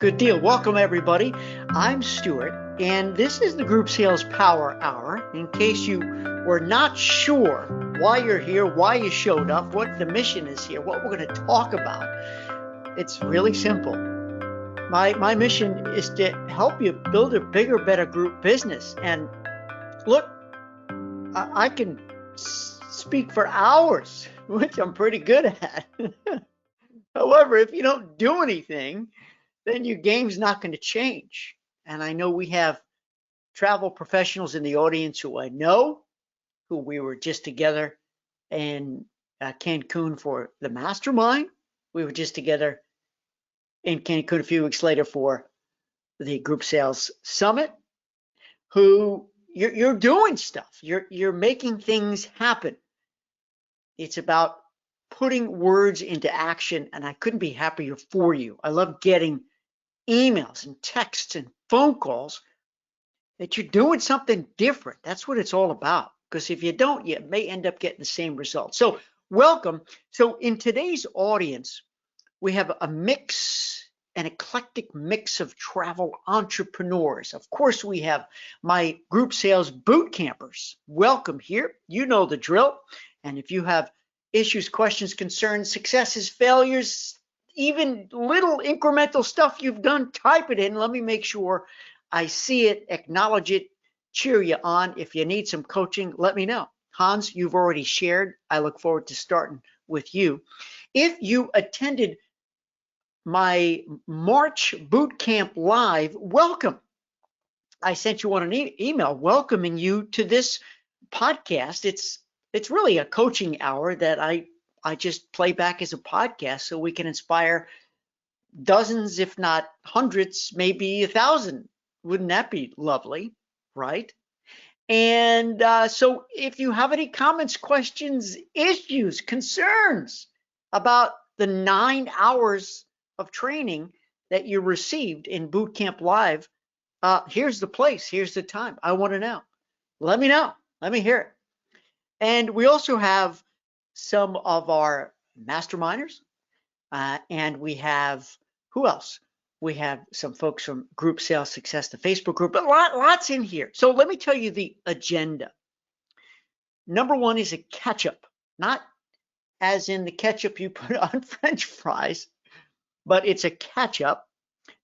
Good deal. Welcome, everybody. I'm Stuart, and this is the Group Sales Power Hour. In case you were not sure why you're here, why you showed up, what the mission is here, what we're going to talk about, it's really simple. My mission is to help you build a bigger, better group business. And look, I can speak for hours, which I'm pretty good at. However, if you don't do anything, then your game's not going to change. And I know we have travel professionals in the audience who I know, who we were just together in Cancun for the Mastermind. We were just together in Cancun a few weeks later for the Group Sales Summit. Who you're doing stuff. You're making things happen. It's about putting words into action, and I couldn't be happier for you. I love getting emails and texts and phone calls that you're doing something different. That's what it's all about. Because if you don't, you may end up getting the same result. So welcome. So in today's audience, we have an eclectic mix of travel entrepreneurs. Of course, we have my group sales boot campers. Welcome here. You know the drill. And if you have issues, questions, concerns, successes, failures, even little incremental stuff you've done, type it in. Let me make sure I see it, acknowledge it, cheer you on. If you need some coaching, let me know. Hans, you've already shared. I look forward to starting with you. If you attended my March boot camp live, welcome. I sent you on an email welcoming you to this podcast. It's really a coaching hour that I just play back as a podcast so we can inspire dozens, if not hundreds, maybe 1,000. Wouldn't that be lovely, right? And so if you have any comments, questions, issues, concerns about the 9 hours of training that you received in Boot Camp Live, here's the place, here's the time. I want to know. Let me know. Let me hear it. And we also have some of our masterminders, and we have, who else? We have some folks from Group Sales Success, the Facebook group, but lots in here. So let me tell you the agenda. Number one is a catch-up, not as in the ketchup you put on French fries, but it's a catch-up.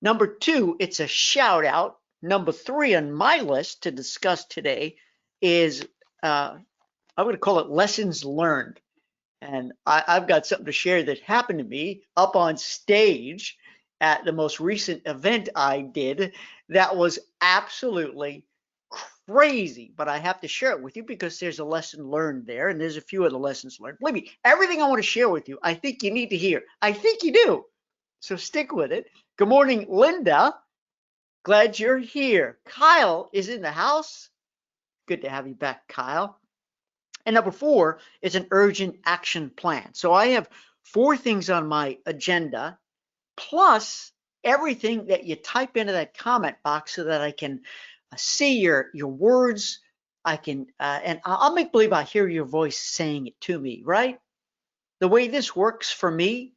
Number two, it's a shout-out. Number three on my list to discuss today is, I'm going to call it lessons learned. And I've got something to share that happened to me up on stage at the most recent event I did that was absolutely crazy. But I have to share it with you because there's a lesson learned there, and there's a few other lessons learned. Believe me, everything I want to share with you, I think you need to hear. I think you do. So stick with it. Good morning, Linda. Glad you're here. Kyle is in the house. Good to have you back, Kyle. And number four is an urgent action plan. So I have 4 things on my agenda, plus everything that you type into that comment box so that I can see your words. I can, and I'll make believe I hear your voice saying it to me, right? The way this works for me,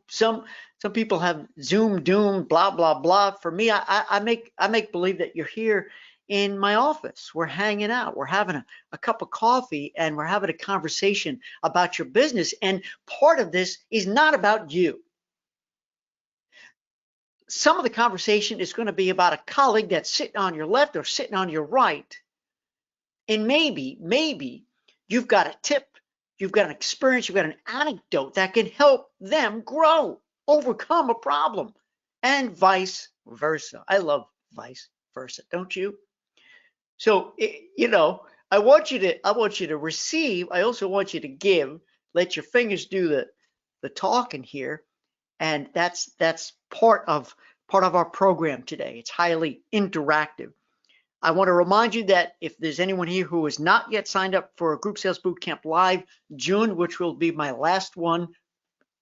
some people have Zoom, Doom, blah, blah, blah. For me, I make believe that you're here in my office. We're hanging out. We're having a cup of coffee, and we're having a conversation about your business. And part of this is not about you. Some of the conversation is going to be about a colleague that's sitting on your left or sitting on your right. And maybe you've got a tip, you've got an experience, you've got an anecdote that can help them grow, overcome a problem, and vice versa. I love vice versa, don't you? So, I want you to receive. I also want you to give. Let your fingers do the talking here, and that's part of our program today. It's highly interactive. I want to remind you that if there's anyone here who has not yet signed up for a Group Sales Bootcamp Live June, which will be my last one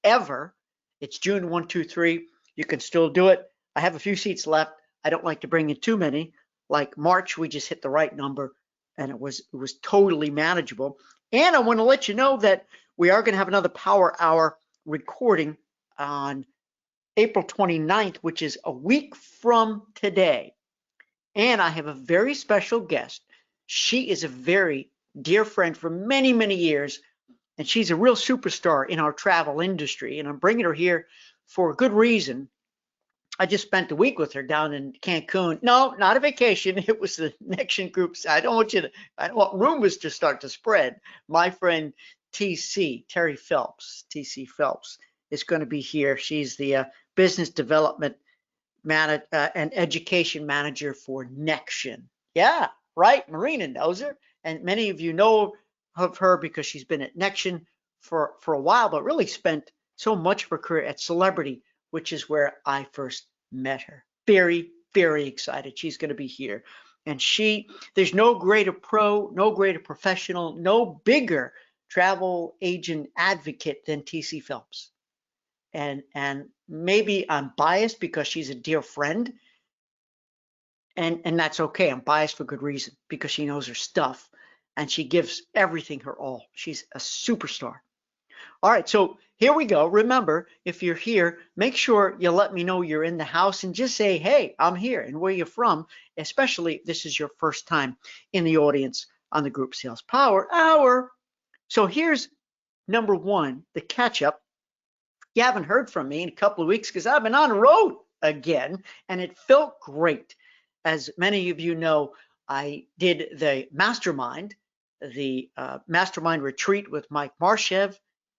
ever, it's June 1, 2, 3. You can still do it. I have a few seats left. I don't like to bring in too many. Like March, we just hit the right number, and it was totally manageable. And I want to let you know that we are going to have another Power Hour recording on April 29th, which is a week from today. And I have a very special guest. She is a very dear friend for many, many years, and she's a real superstar in our travel industry. And I'm bringing her here for a good reason. I just spent a week with her down in Cancun. No, not a vacation. It was the Nexion Groups. I don't want rumors to start to spread. My friend Terry Phelps, TC Phelps, is going to be here. She's the business development and education manager for Nexion. Yeah, right. Marina knows her, and many of you know of her because she's been at Nexion for a while, but really spent so much of her career at Celebrity, which is where I first met her. Very, very excited. She's going to be here. And there's no greater pro, no greater professional, no bigger travel agent advocate than TC Phelps. And maybe I'm biased because she's a dear friend, and that's okay. I'm biased for good reason, because she knows her stuff and she gives everything her all. She's a superstar. All right, so here we go. Remember, if you're here, make sure you let me know you're in the house and just say, hey, I'm here, and where you're from, especially if this is your first time in the audience on the Group Sales Power Hour. So here's number one, the catch up. You haven't heard from me in a couple of weeks because I've been on the road again, and it felt great. As many of you know, I did the Mastermind, Mastermind retreat with Mike Marshev.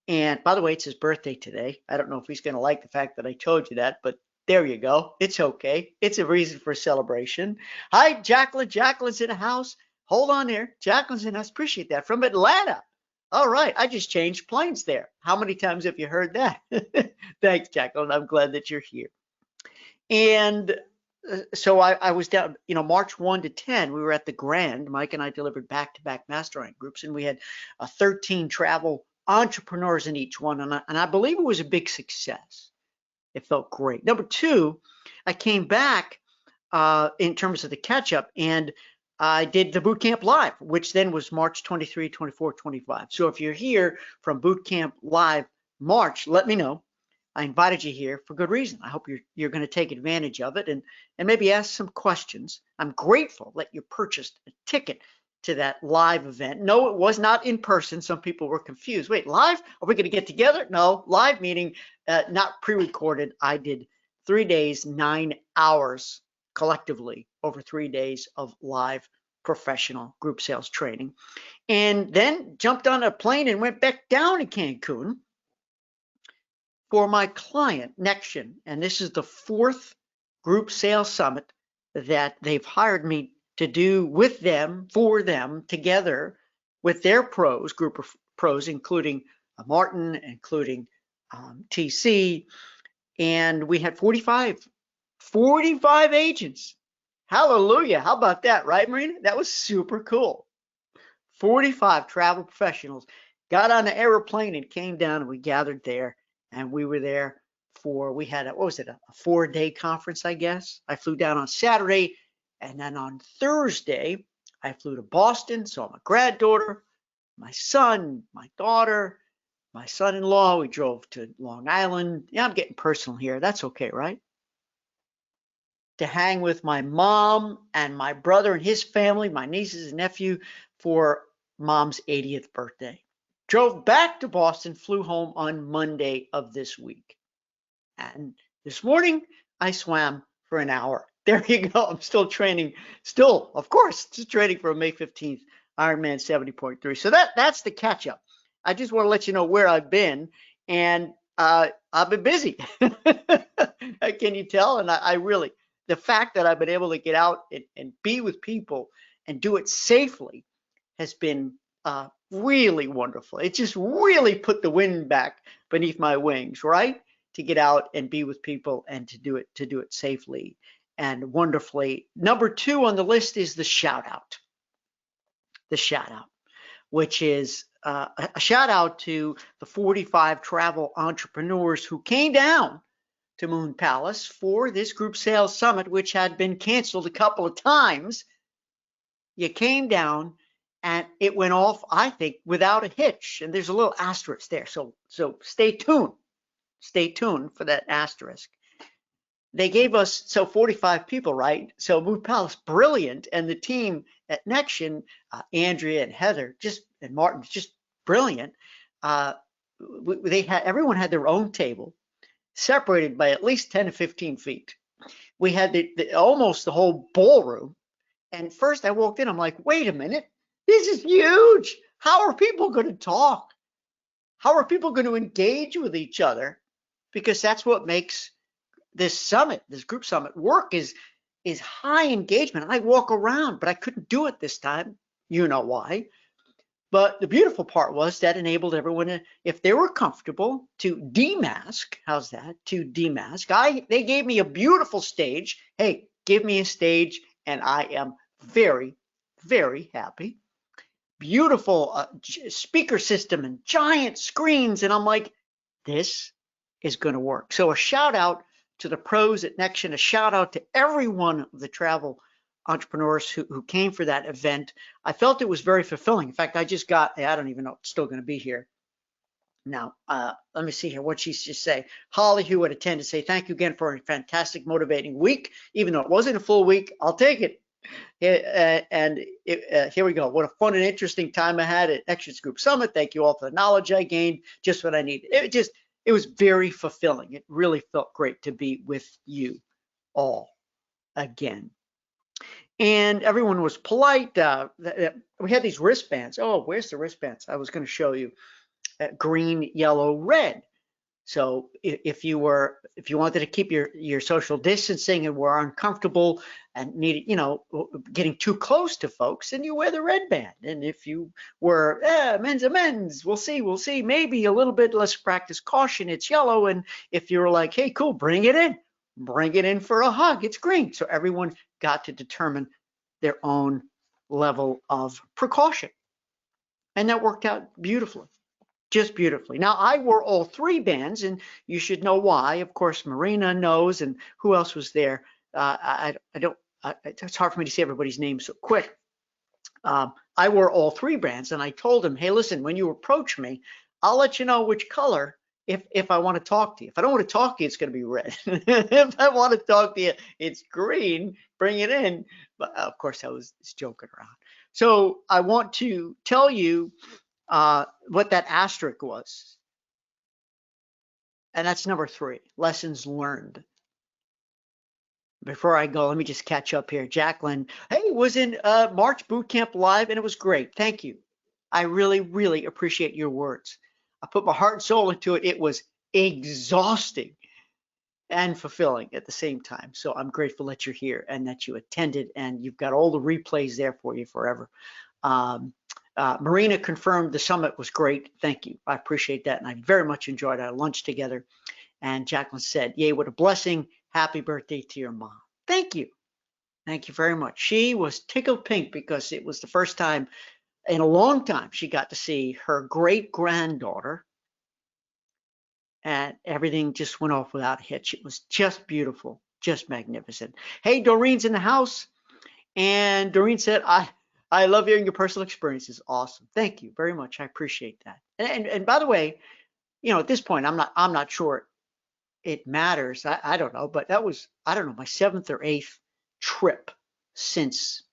And by the way, it's his birthday today. I don't know if he's going to like the fact that I told you that, but there you go. It's okay. It's a reason for celebration. Hi, Jacqueline. Jacqueline's in the house. Hold on there. Jacqueline's in the house. Appreciate that. From Atlanta. All right. I just changed planes there. How many times have you heard that? Thanks, Jacqueline. I'm glad that you're here. And so I was down, March 1 to 10, we were at the Grand. Mike and I delivered back-to-back mastermind groups, and we had 13 travel entrepreneurs in each one, and I believe it was a big success. It felt great. Number two, I came back in terms of the catch-up, and I did the boot camp live, which then was March 23, 24, 25. So if you're here from boot camp live March, let me know. I invited you here for good reason. I hope you're going to take advantage of it and maybe ask some questions. I'm grateful that you purchased a ticket to that live event. No, it was not in person. Some people were confused. Wait, live? Are we going to get together? No, live meaning not pre-recorded. I did 3 days, 9 hours collectively over 3 days of live professional group sales training, and then jumped on a plane and went back down to Cancun for my client, Nexion. And this is the 4th group sales summit that they've hired me to do with them, for them, together with their pros, group of pros, including Martin, including TC. And we had 45 agents. Hallelujah. How about that, right, Marina? That was super cool. 45 travel professionals got on the airplane and came down, and we gathered there. And we were there we had a 4-day conference, I guess. I flew down on Saturday, and then on Thursday, I flew to Boston, saw my granddaughter, my son, my daughter, my son-in-law. We drove to Long Island. Yeah, I'm getting personal here. That's okay, right? To hang with my mom and my brother and his family, my nieces and nephew, for mom's 80th birthday. Drove back to Boston, flew home on Monday of this week. And this morning, I swam for an hour. There you go. I'm still training, of course, just training for a May 15th Ironman 70.3. So that's the catch up. I just want to let you know where I've been, and I've been busy. Can you tell? And I really, the fact that I've been able to get out and be with people and do it safely has been really wonderful. It just really put the wind back beneath my wings, right? To get out and be with people and to do it safely and wonderfully. Number 2 on the list is the shout out. The shout out, which is a shout out to the 45 travel entrepreneurs who came down to Moon Palace for this group sales summit, which had been canceled a couple of times. You came down, and it went off, I think, without a hitch. And there's a little asterisk there. So stay tuned. Stay tuned for that asterisk. they gave us, so 45 people, right? So Mood Palace, brilliant. And the team at Nexion, Andrea and Heather, and Martin, just brilliant. They had, everyone had their own table, separated by at least 10 to 15 feet. We had almost the whole ballroom. And first I walked in, I'm like, wait a minute, this is huge. How are people going to talk? How are people going to engage with each other? Because that's what makes this summit, this group summit work, is high engagement. I walk around, but I couldn't do it this time. You know why. But the beautiful part was that enabled everyone to, if they were comfortable, to demask. How's that? To demask. They gave me a beautiful stage. Hey, give me a stage, and I am very, very happy. Beautiful speaker system and giant screens, and I'm like, this is going to work. So a shout out to the pros at Nexion, a shout out to every one of the travel entrepreneurs who came for that event. I felt it was very fulfilling. In fact, I just got, I don't even know, it's still going to be here. Now, let me see here what she's just say. Holly, who would attend, to say thank you again for a fantastic, motivating week. Even though it wasn't a full week, I'll take it. Here we go. What a fun and interesting time I had at Nexion's Group Summit. Thank you all for the knowledge I gained, just what I needed. It was very fulfilling. It really felt great to be with you all again. And everyone was polite. We had these wristbands. Oh, where's the wristbands? I was going to show you. Green, yellow, red. So if you wanted to keep your social distancing and were uncomfortable and needed, getting too close to folks, then you wear the red band. And if you were men's, we'll see, maybe a little bit less practice caution, it's yellow. And if you're like, hey, cool, bring it in for a hug, it's green. So everyone got to determine their own level of precaution. And that worked out beautifully. Just beautifully. Now, I wore all three bands, and you should know why. Of course, Marina knows, and who else was there? It's hard for me to say everybody's name so quick. I wore all three bands, and I told him, hey, listen, when you approach me, I'll let you know which color if I want to talk to you. If I don't want to talk to you, it's going to be red. If I want to talk to you, it's green. Bring it in. But of course, I was just joking around. So I want to tell you what that asterisk was. And that's number 3, lessons learned. Before I go, let me just catch up here. Jacqueline, hey, was in March Boot Camp Live, and it was great. Thank you. I really, really appreciate your words. I put my heart and soul into it. It was exhausting and fulfilling at the same time. So I'm grateful that you're here and that you attended, and you've got all the replays there for you forever. Marina confirmed the summit was great. Thank you. I appreciate that. And I very much enjoyed our lunch together. And Jacqueline said, yay, what a blessing. Happy birthday to your mom. Thank you. Thank you very much. She was tickled pink because it was the first time in a long time she got to see her great granddaughter. And everything just went off without a hitch. It was just beautiful, just magnificent. Hey, Doreen's in the house. And Doreen said, I love hearing your personal experiences. Awesome. Thank you very much. I appreciate that. And by the way, at this point, I'm not sure it matters. I don't know, but that was, I don't know, my 7th or 8th trip since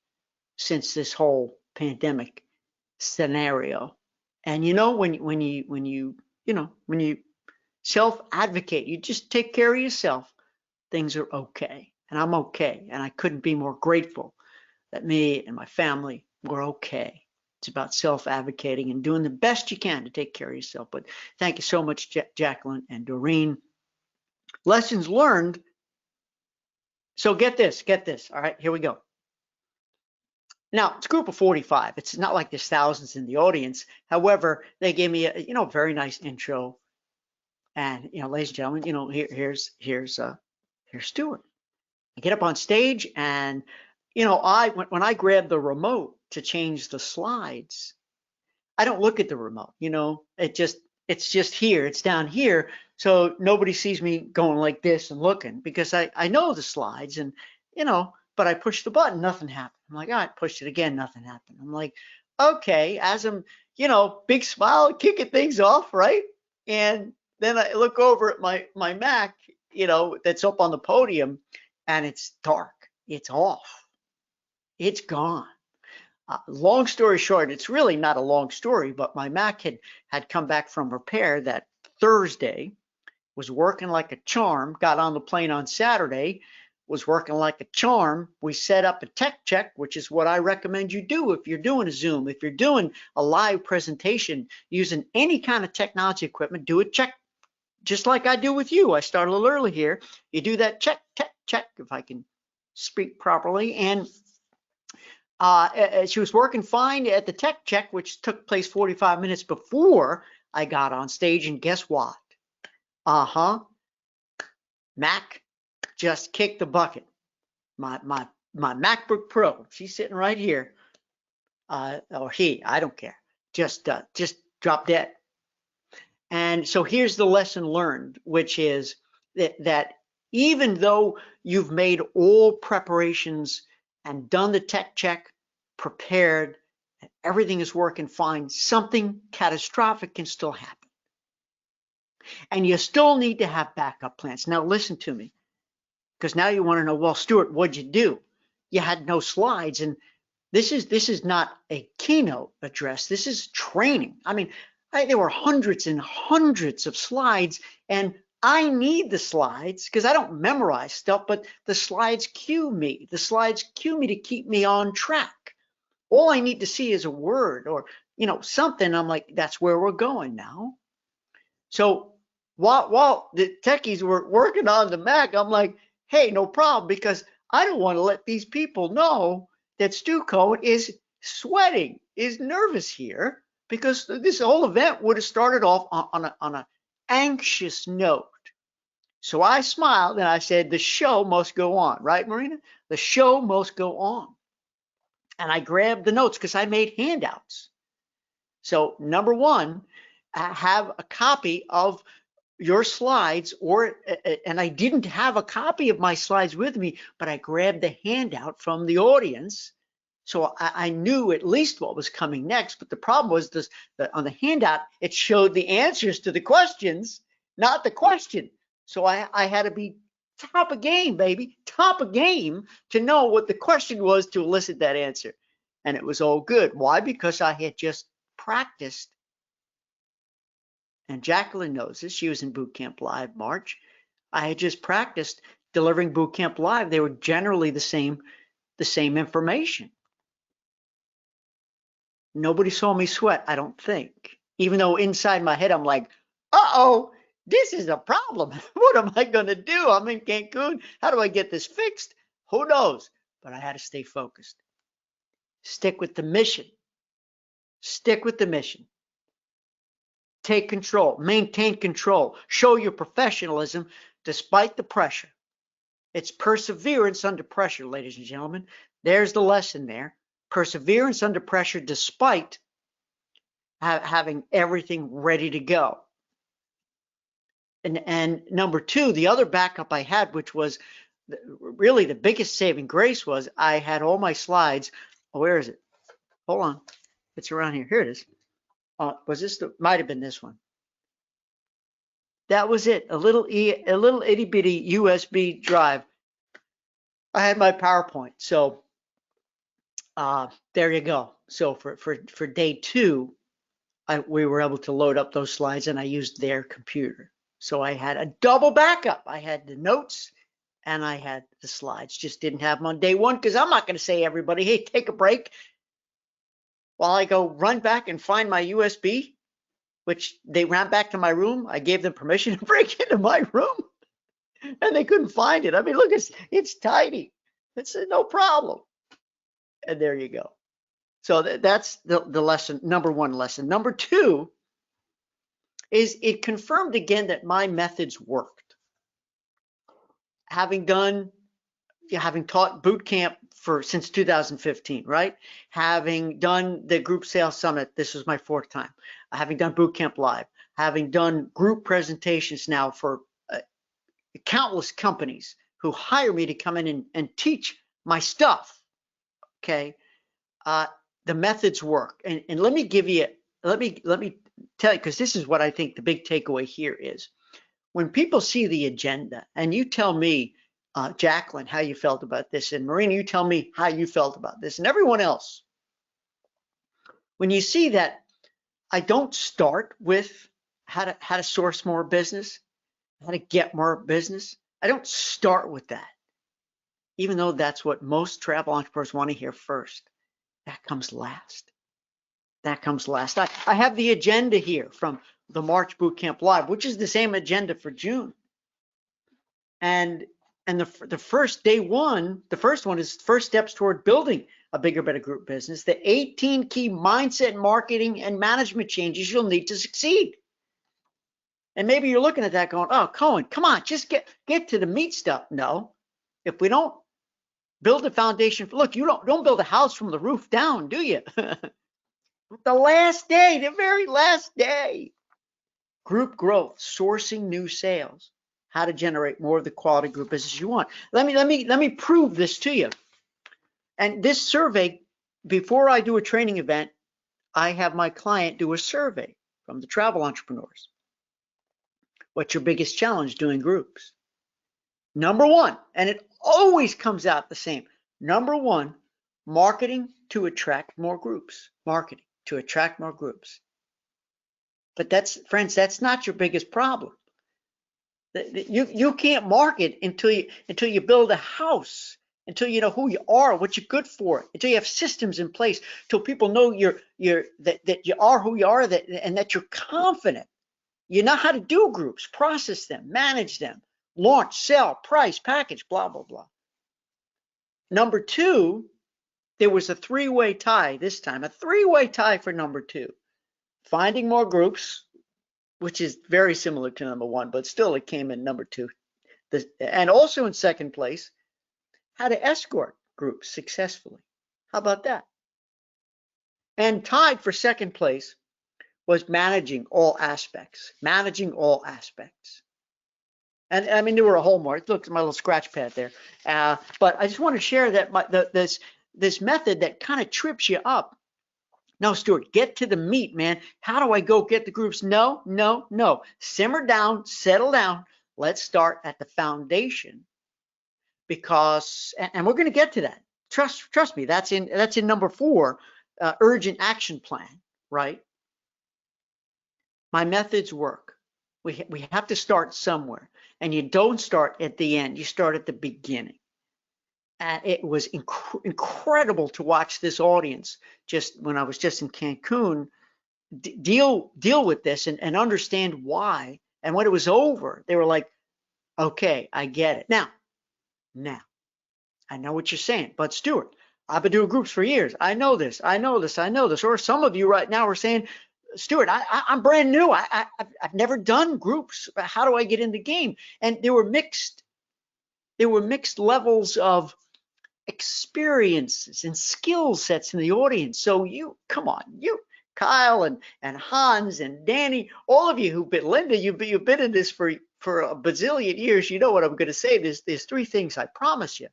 this whole pandemic scenario. And when you self-advocate, you just take care of yourself, things are okay. And I'm okay. And I couldn't be more grateful that me and my family were okay. It's about self-advocating and doing the best you can to take care of yourself. But thank you so much, Jacqueline and Doreen. Lessons learned. So get this. All right, here we go. Now, it's a group of 45. It's not like there's thousands in the audience. However, they gave me a very nice intro. And ladies and gentlemen, here's Stuart. I get up on stage, and when I grab the remote to change the slides, I don't look at the remote. It's just here. It's down here. So nobody sees me going like this and looking, because I know the slides, and but I push the button, nothing happened. I'm like, all right, pushed it again, nothing happened. I'm like, okay, as I'm, big smile, kicking things off, right? And then I look over at my Mac, that's up on the podium, and it's dark. It's off. It's gone. Long story short, it's really not a long story, but my Mac had come back from repair that Thursday, was working like a charm, got on the plane on Saturday, was working like a charm. We set up a tech check, which is what I recommend you do if you're doing a Zoom, if you're doing a live presentation using any kind of technology equipment, do a check just like I do with you. I start a little early here. You do that check, if I can speak properly. And she was working fine at the tech check, which took place 45 minutes before I got on stage. And guess what? Mac just kicked the bucket. My MacBook Pro, she's sitting right here, or he, I don't care, just dropped dead. And so here's the lesson learned, which is that even though you've made all preparations and done the tech check, prepared, everything is working fine, something catastrophic can still happen. And you still need to have backup plans. Now listen to me, because now you want to know, well, Stuart, what'd you do? You had no slides. And this is not a keynote address. This is training. I mean, there were hundreds and hundreds of slides, and I need the slides because I don't memorize stuff, but the slides cue me. The slides cue me to keep me on track. All I need to see is a word or, something. I'm like, that's where we're going now. So while the techies were working on the Mac, I'm like, hey, no problem, because I don't want to let these people know that Stu Cohen is sweating, is nervous here, because this whole event would have started off on an anxious note. So I smiled and I said, the show must go on, right, Marina? The show must go on. And I grabbed the notes because I made handouts. So number one, have a copy of your slides, and I didn't have a copy of my slides with me, but I grabbed the handout from the audience. So I knew at least what was coming next, but the problem was that on the handout, it showed the answers to the questions, not the question. So I had to be top of game, baby, top of game to know what the question was to elicit that answer. And it was all good. Why? Because I had just practiced. And Jacqueline knows this. She was in Boot Camp Live March. I had just practiced delivering Boot Camp Live. They were generally the same information. Nobody saw me sweat, I don't think. Even though inside my head I'm like, uh-oh, this is a problem. What am I going to do? I'm in Cancun. How do I get this fixed? Who knows? But I had to stay focused. Stick with the mission. Stick with the mission. Take control. Maintain control. Show your professionalism despite the pressure. It's perseverance under pressure, ladies and gentlemen. There's the lesson there. Perseverance under pressure despite having everything ready to go. And number two, the other backup I had, which was really the biggest saving grace, was I had all my slides. Oh, where is it? Hold on. It's around here. Here it is. Was this might have been this one. That was it. A little itty bitty USB drive. I had my PowerPoint. So there you go. So for day two, we were able to load up those slides, and I used their computer. So I had a double backup. I had the notes and I had the slides. Just didn't have them on day one because I'm not going to say everybody, hey, take a break while I go run back and find my USB, which they ran back to my room. I gave them permission to break into my room and they couldn't find it. I mean, look, it's tiny. It's no problem. And there you go. So that's the lesson, number one lesson. Number two is it confirmed again that my methods worked. Having taught boot camp since 2015, right? Having done the group sales summit, this was my fourth time. Having done boot camp live, having done group presentations now for countless companies who hire me to come in and teach my stuff. Okay, the methods work, and let me give you, let me tell you, because this is what I think the big takeaway here is. when people see the agenda, and you tell me, Jacqueline, how you felt about this, and Marina, you tell me how you felt about this, and everyone else, when you see that I don't start with how to source more business, how to get more business, I don't start with that, even though that's what most travel entrepreneurs want to hear first. That comes last. That comes last. I have the agenda here from the March Bootcamp Live, which is the same agenda for June. And the first day one, the first one is first steps toward building a bigger, better group business. The 18 key mindset, marketing, and management changes you'll need to succeed. And maybe you're looking at that going, oh, Cohen, come on, just get to the meat stuff. No, if we don't build a foundation, look, you don't build a house from the roof down, do you? The last day, the very last day. Group growth, sourcing new sales, how to generate more of the quality group business you want. Let me prove this to you. And this survey, before I do a training event, I have my client do a survey from the travel entrepreneurs. What's your biggest challenge doing groups? Number one, and it always comes out the same. Number one, marketing to attract more groups. Marketing to attract more groups. But friends, that's not your biggest problem. You can't market until you build a house, until you know who you are, what you're good for, until you have systems in place, until people know that you are who you are, and that you're confident. You know how to do groups, process them, manage them, launch, sell, price, package, blah, blah, blah. Number two, there was a three-way tie this time, a three-way tie for number two. Finding more groups, which is very similar to number one, but still it came in number two. And also in second place, how to escort groups successfully. How about that? And tied for second place was managing all aspects. Managing all aspects. And I mean, there were a whole more. Look at my little scratch pad there. But I just want to share that this method that kind of trips you up. No, Stuart, get to the meat, man. How do I go get the groups? No. Simmer down, settle down. Let's start at the foundation, because, and we're going to get to that. Trust me. That's in number 4, urgent action plan, right? My methods work. We have to start somewhere, and you don't start at the end. You start at the beginning. It was incredible to watch this audience just when I was just in Cancun deal with this and understand why. And when it was over, they were like, okay, I get it. Now, I know what you're saying, but Stuart, I've been doing groups for years. I know this. Or some of you right now are saying, Stuart, I'm brand new. I've never done groups. How do I get in the game? And there were mixed levels of experiences and skill sets in the audience. So come on, Kyle and Hans and Danny, all of you who've been, Linda, you've been in this for a bazillion years. You know what I'm going to say. There's 3 things I promise you,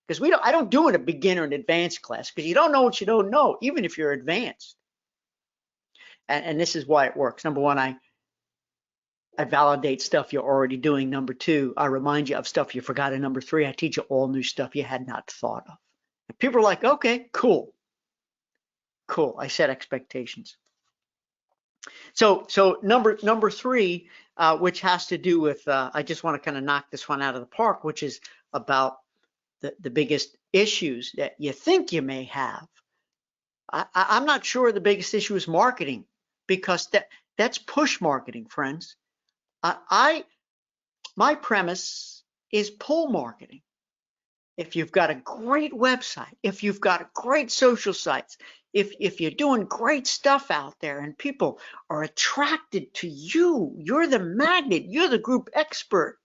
because I don't do in a beginner and advanced class, because you don't know what you don't know, even if you're advanced. And this is why it works. Number 1, I validate stuff you're already doing. Number 2, I remind you of stuff you forgot. And number 3, I teach you all new stuff you had not thought of. And people are like, okay, cool. I set expectations. So number 3, which has to do with, I just want to kind of knock this one out of the park, which is about the biggest issues that you think you may have. I'm not sure the biggest issue is marketing, because that's push marketing, friends. My premise is pull marketing. If you've got a great website, if you've got great social sites, if you're doing great stuff out there and people are attracted to you, you're the magnet, you're the group expert,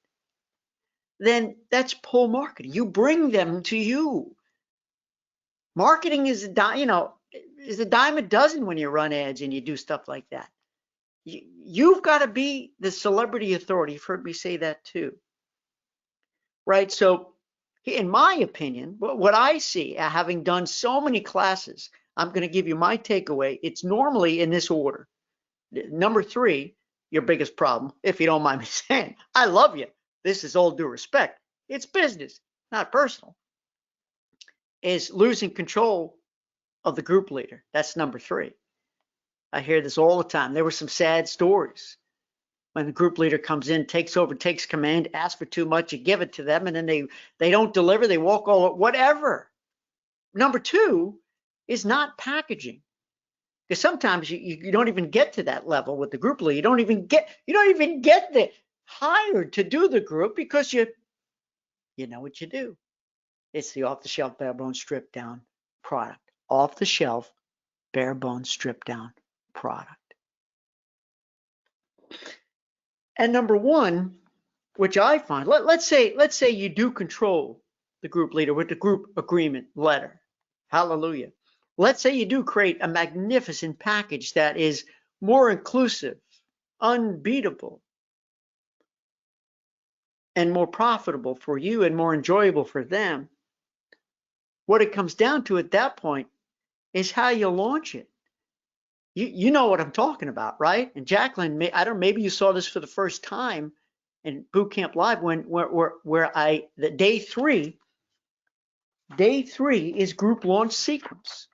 then that's pull marketing. You bring them to you. Marketing is a dime a dozen when you run ads and you do stuff like that. You've got to be the celebrity authority. You've heard me say that too, right? So in my opinion, what I see, having done so many classes, I'm going to give you my takeaway. It's normally in this order. Number 3, your biggest problem, if you don't mind me saying. I love you. This is all due respect. It's business, not personal. Is losing control of the group leader. That's number 3. I hear this all the time. There were some sad stories when the group leader comes in, takes over, takes command, asks for too much, you give it to them, and then they don't deliver, they walk all whatever. Number 2 is not packaging. Because sometimes you don't even get to that level with the group leader. You don't even get the hired to do the group because you know what you do. It's the off-the-shelf, bare-bones, stripped-down product. Off-the-shelf, bare-bones, stripped-down product. And number 1, which I find, let's say you do control the group leader with the group agreement letter. Hallelujah. Let's say you do create a magnificent package that is more inclusive, unbeatable, and more profitable for you and more enjoyable for them. What it comes down to at that point is how you launch it. You know what I'm talking about, right? And Jacqueline, maybe you saw this for the first time in Boot Camp Live where the day three is group launch sequence.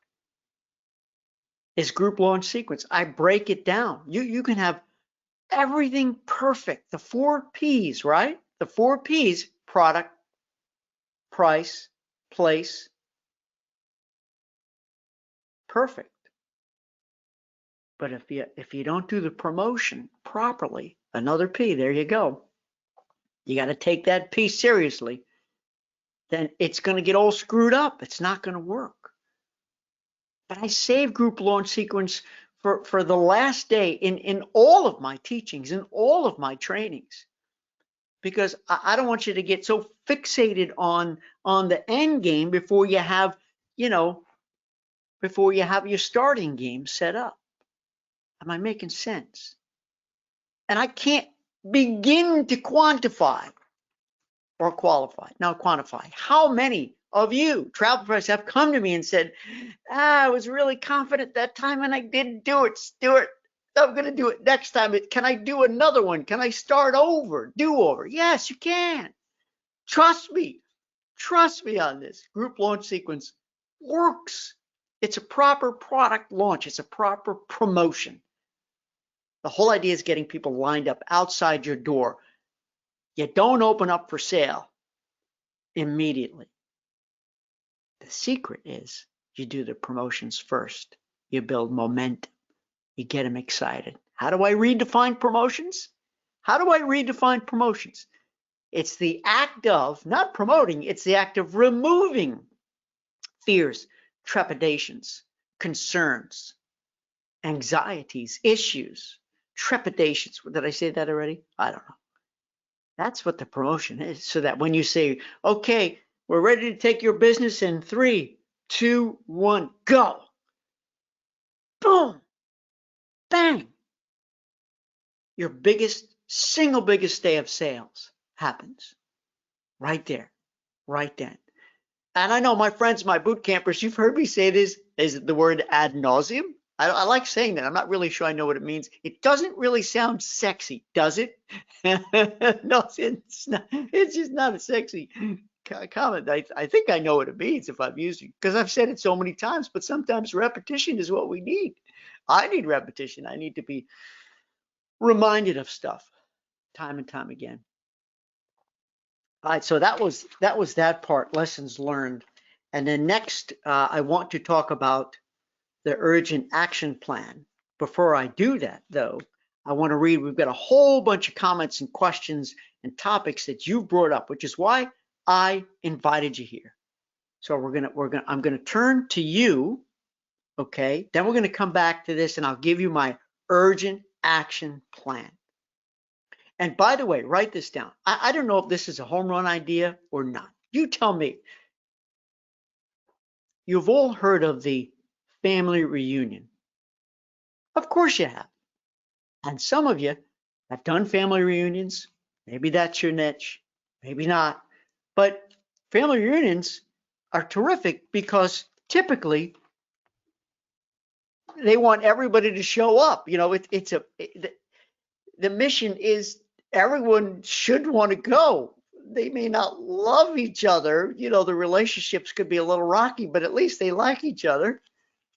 I break it down. You can have everything perfect. The 4 P's, right? The 4 P's: product, price, place. Perfect. But if you don't do the promotion properly, another P, there you go. You got to take that P seriously. Then it's going to get all screwed up. It's not going to work. But I save group launch sequence for the last day in all of my teachings, in all of my trainings, because I don't want you to get so fixated on the end game before you have your starting game set up. Am I making sense? And I can't begin to quantify or qualify. Now quantify. How many of you travel professionals have come to me and said, I was really confident that time and I didn't do it, Stuart. I'm going to do it next time. Can I do another one? Can I start over, do over? Yes, you can. Trust me. Trust me on this. Group launch sequence works. It's a proper product launch. It's a proper promotion. The whole idea is getting people lined up outside your door. You don't open up for sale immediately. The secret is you do the promotions first. You build momentum. You get them excited. How do I redefine promotions? It's the act of, not promoting, it's the act of removing fears, trepidations, concerns, anxieties, issues, trepidations. Did I say that already? I don't know. That's what the promotion is. So that when you say, okay, we're ready to take your business in 3, 2, 1, go. Boom. Bang. Your single biggest day of sales happens right there, right then. And I know my friends, my boot campers, you've heard me say this, is the word ad nauseum. I like saying that. I'm not really sure I know what it means. It doesn't really sound sexy, does it? No, it's not. It's just not a sexy comment. I think I know what it means if I've used it, because I've said it so many times, but sometimes repetition is what we need. I need repetition. I need to be reminded of stuff time and time again. All right, so that was that part, lessons learned. And then next, I want to talk about the urgent action plan. Before I do that, though, I want to read, we've got a whole bunch of comments and questions and topics that you've brought up, which is why I invited you here. So I'm gonna turn to you, okay? Then we're gonna come back to this and I'll give you my urgent action plan. And by the way, write this down. I don't know if this is a home run idea or not. You tell me. You've all heard of the family reunion. Of course you have. And some of you have done family reunions. Maybe that's your niche, maybe not. But family reunions are terrific because typically they want everybody to show up. You know, the mission is everyone should want to go. They may not love each other. You know, the relationships could be a little rocky, but at least they like each other.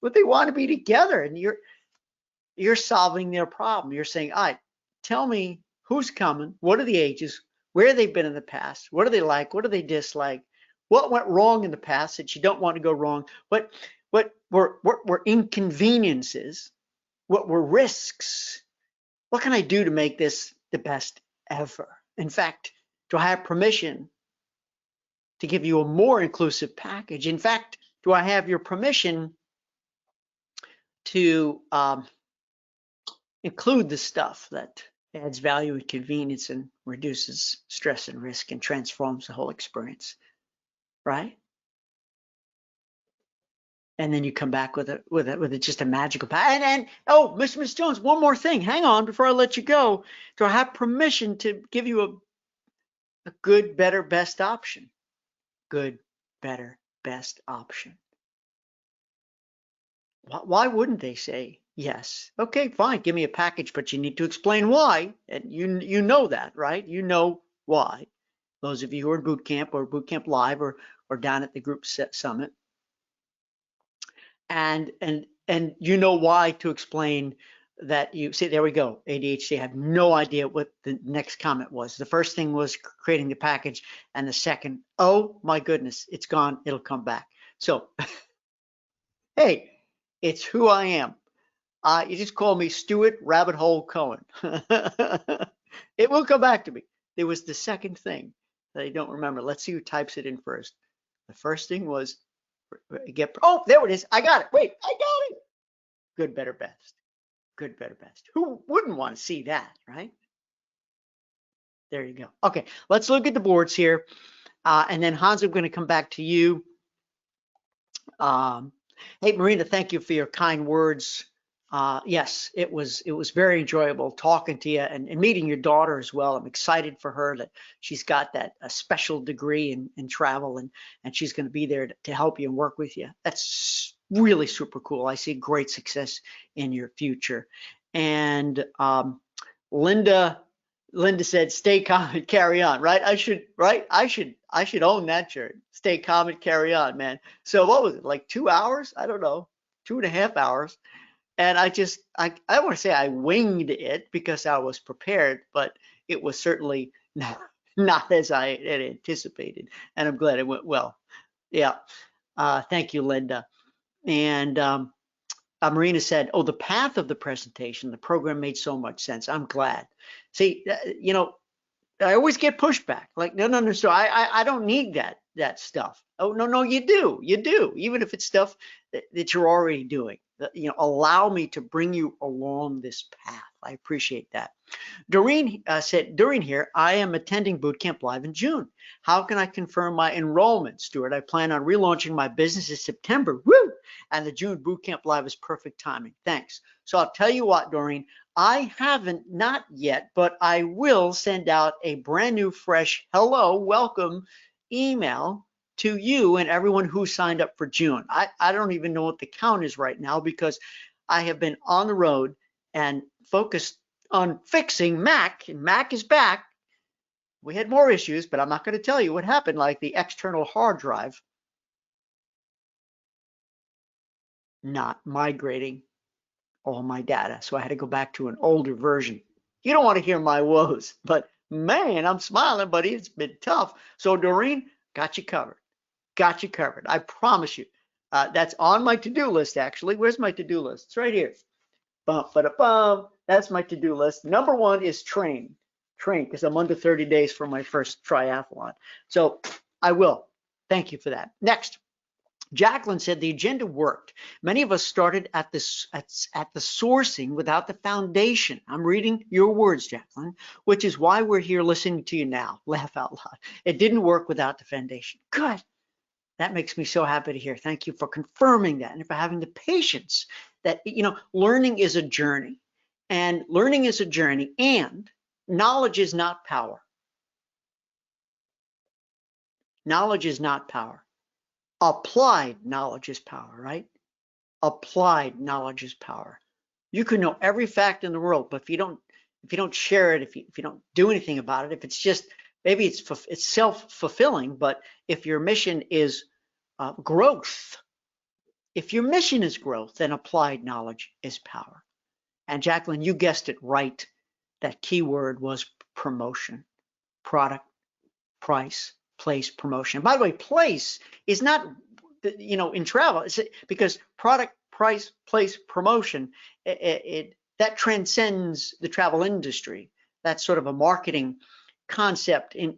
But they want to be together, and you're solving their problem. You're saying, all right, tell me who's coming, what are the ages, where they've been in the past, what do they like, what do they dislike, what went wrong in the past that you don't want to go wrong, what were inconveniences, what were risks, what can I do to make this the best ever? In fact, do I have permission to give you a more inclusive package? In fact, do I have your permission to include the stuff that adds value and convenience and reduces stress and risk and transforms the whole experience, right? And then you come back with just a magical pack. And oh, Miss Jones, one more thing. Hang on before I let you go. Do I have permission to give you a good, better, best option? Good, better, best option. Why wouldn't they say yes? Okay, fine, give me a package, but you need to explain why. And you know that, right? You know why. Those of you who are in boot camp or boot camp live or down at the group summit, and you know why to explain that. You see, there we go. ADHD had no idea what the next comment was. The first thing was creating the package, and the second, oh my goodness, it's gone. It'll come back. So, hey, it's who I am. You just call me Stuart Rabbit Hole Cohen. It will come back to me. There was the second thing that I don't remember. Let's see who types it in first. The first thing was oh, there it is. I got it. Wait, I got it. Good, better, best. Good, better, best. Who wouldn't want to see that, right? There you go. Okay, let's look at the boards here. And then Hans, I'm going to come back to you. Hey, Marina, thank you for your kind words. Yes, it was very enjoyable talking to you and meeting your daughter as well. I'm excited for her that she's got that a special degree in travel and she's going to be there to help you and work with you. That's really super cool. I see great success in your future. And Linda said, "Stay calm and carry on." Right? I should own that shirt. Stay calm and carry on, man. So what was it, like 2 hours? I don't know, 2.5 hours. And I don't want to say I winged it because I was prepared, but it was certainly not as I had anticipated. And I'm glad it went well. Yeah. Thank you, Linda. And Marina said, oh, the path of the presentation, the program made so much sense. I'm glad. See, you know, I always get pushback. Like, no. So I don't need that stuff. Oh, no, you do. Even if it's stuff that you're already doing. You know, allow me to bring you along this path. I appreciate that. Doreen said, during here, I am attending Bootcamp Live in June. How can I confirm my enrollment, Stuart? I plan on relaunching my business in September. Woo! And the June Bootcamp Live is perfect timing. Thanks. So I'll tell you what, Doreen, I haven't, not yet, but I will send out a brand new, fresh, hello, welcome email to you and everyone who signed up for June. I don't even know what the count is right now because I have been on the road and focused on fixing Mac, and Mac is back. We had more issues, but I'm not going to tell you what happened, like the external hard drive not migrating all my data. So I had to go back to an older version. You don't want to hear my woes, but man, I'm smiling, but it's been tough. So Doreen, got you covered. Got you covered. I promise you. That's on my to-do list, actually. Where's my to-do list? It's right here. Bum, ba-da-bum. That's my to-do list. Number one is train, because I'm under 30 days for my first triathlon. So I will. Thank you for that. Next, Jacqueline said the agenda worked. Many of us started at the sourcing without the foundation. I'm reading your words, Jacqueline, which is why we're here listening to you now. Laugh out loud. It didn't work without the foundation. Good. That makes me so happy to hear. Thank you for confirming that and for having the patience that, you know, learning is a journey, and learning is a journey, and knowledge is not power. Knowledge is not power. Applied knowledge is power, right? Applied knowledge is power. You can know every fact in the world, but if you don't if you don't share it, if you don't do anything about it, if it's just, maybe it's self-fulfilling, but if your mission is growth, if your mission is growth, then applied knowledge is power. And Jacqueline, you guessed it right. That key word was promotion. Product, price, place, promotion. By the way, place is not, in travel, it's because product, price, place, promotion, that transcends the travel industry. That's sort of a marketing concept in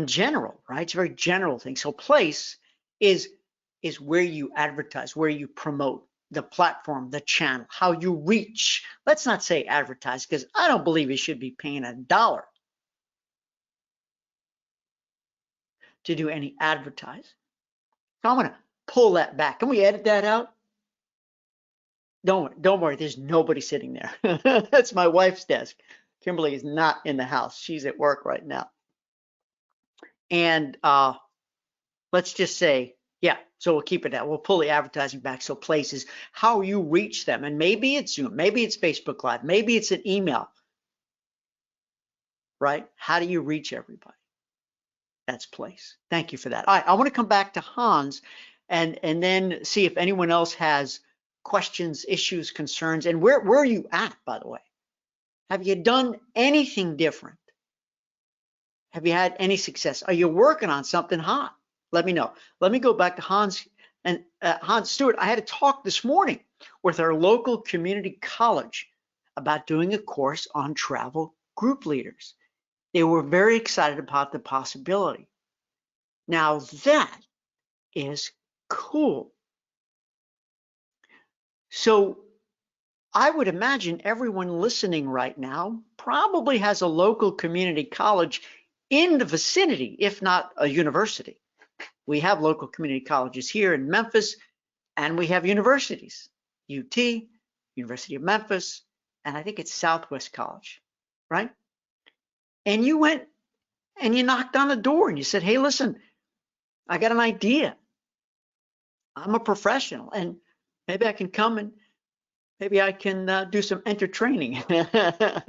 general, right? It's a very general thing. So place is where you advertise, where you promote, the platform, the channel, how you reach. Let's not say advertise, because I don't believe you should be paying $1 to do any advertising. So I'm going to pull that back. Can we edit that out? Don't worry. There's nobody sitting there. That's my wife's desk. Kimberly is not in the house. She's at work right now. And let's just say, yeah, so we'll keep it out. We'll pull the advertising back. So places, how you reach them. And maybe it's Zoom, maybe it's Facebook Live, maybe it's an email, right? How do you reach everybody? That's place. Thank you for that. All right, I want to come back to Hans and then see if anyone else has questions, issues, concerns. And where are you at, by the way? Have you done anything different? Have you had any success? Are you working on something hot? Let me know. Let me go back to Hans and Hans Stuart. I had a talk this morning with our local community college about doing a course on travel group leaders. They were very excited about the possibility. Now that is cool. So I would imagine everyone listening right now probably has a local community college in the vicinity, if not a university. We have local community colleges here in Memphis, and we have universities, UT, University of Memphis, and I think it's Southwest College, right? And you went and you knocked on the door and you said, hey, listen, I got an idea. I'm a professional, and maybe I can come and maybe I can do some entertaining. Let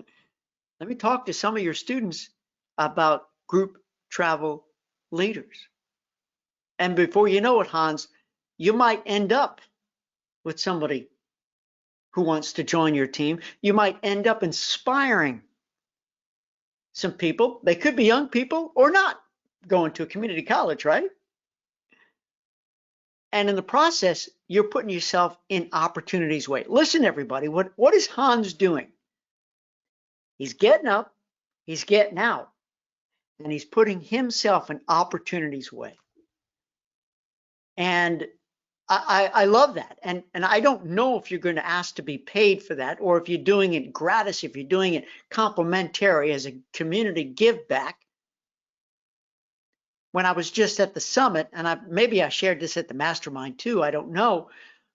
me talk to some of your students about group travel leaders. And before you know it, Hans, you might end up with somebody who wants to join your team. You might end up inspiring some people. They could be young people or not going to a community college, right? And in the process, you're putting yourself in opportunity's way. Listen, everybody, what is Hans doing? He's getting up, he's getting out, and he's putting himself in opportunity's way. And I love that. And I don't know if you're going to ask to be paid for that, or if you're doing it gratis, if you're doing it complimentary as a community give back. When I was just at the summit, and maybe I shared this at the mastermind too, I don't know,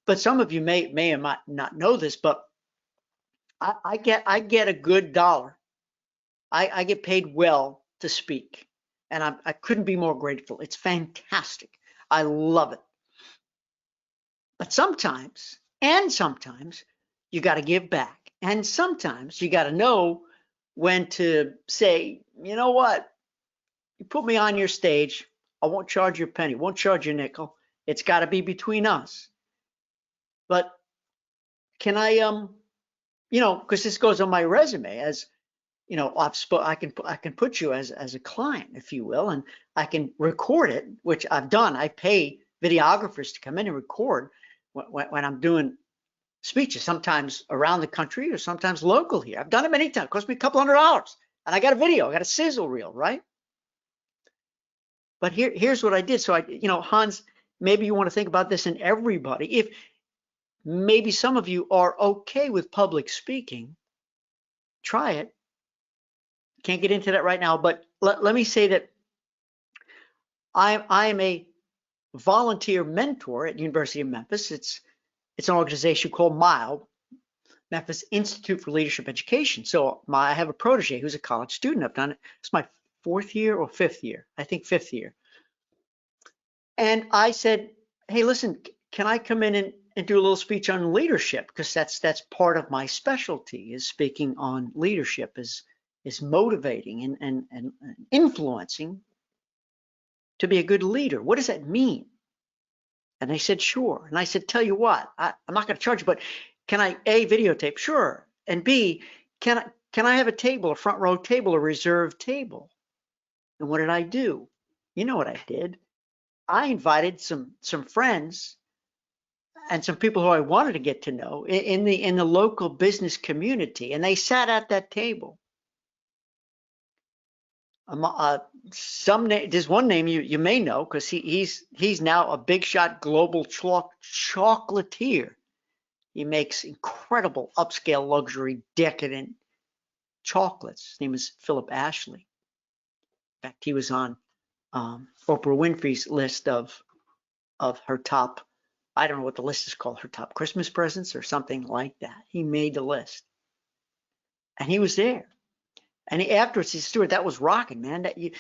but some of you may or might not know this, but I get a good dollar. I get paid well to speak, and I couldn't be more grateful. It's fantastic. I love it. But sometimes you got to give back, and sometimes you got to know when to say, you know what, you put me on your stage, I won't charge you a penny, won't charge you a nickel. It's got to be between us. But can I, because this goes on my resume as, I can put you as a client, if you will, and I can record it, which I've done. I pay videographers to come in and record when I'm doing speeches, sometimes around the country or sometimes local here. I've done it many times. It cost me a couple $100s, and I got a video, I got a sizzle reel, right? But here's what I did. So Hans, maybe you want to think about this, and everybody, if maybe some of you are okay with public speaking, try it. Can't get into that right now, but let me say that I am a volunteer mentor at University of Memphis. It's an organization called MILE, Memphis Institute for Leadership Education. So I have a protege who's a college student. I've done it. It's my 4th year or 5th year. I think 5th year. And I said, hey, listen, can I come in and do a little speech on leadership, because that's part of my specialty, is speaking on leadership, is motivating and influencing to be a good leader. What does that mean? And they said, sure. And I said, tell you what, I'm not going to charge you, but can I A, videotape? Sure. And B, can I have a table, a front row table, a reserved table? And what did I do? You know what I did? I invited some friends and some people who I wanted to get to know in the local business community, and they sat at that table. There's one name you may know, because he's now a big shot global chocolatier. He makes incredible upscale luxury decadent chocolates. His name is Philip Ashley. In fact, he was on Oprah Winfrey's list of her top, I don't know what the list is called, her top Christmas presents or something like that. He made the list, and he was there. And afterwards, he said, Stuart, that was rocking, man. That you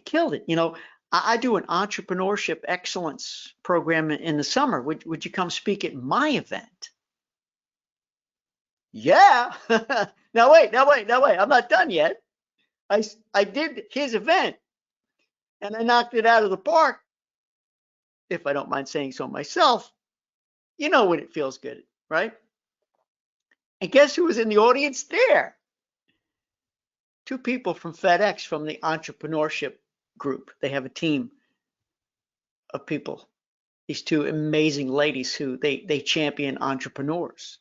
killed it. You know, I do an entrepreneurship excellence program in the summer. Would you come speak at my event? Yeah. Now wait. I'm not done yet. I did his event, and I knocked it out of the park, if I don't mind saying so myself. You know when it feels good, right? And guess who was in the audience there? Two people from FedEx, from the entrepreneurship group. They have a team of people. These two amazing ladies who they champion entrepreneurs.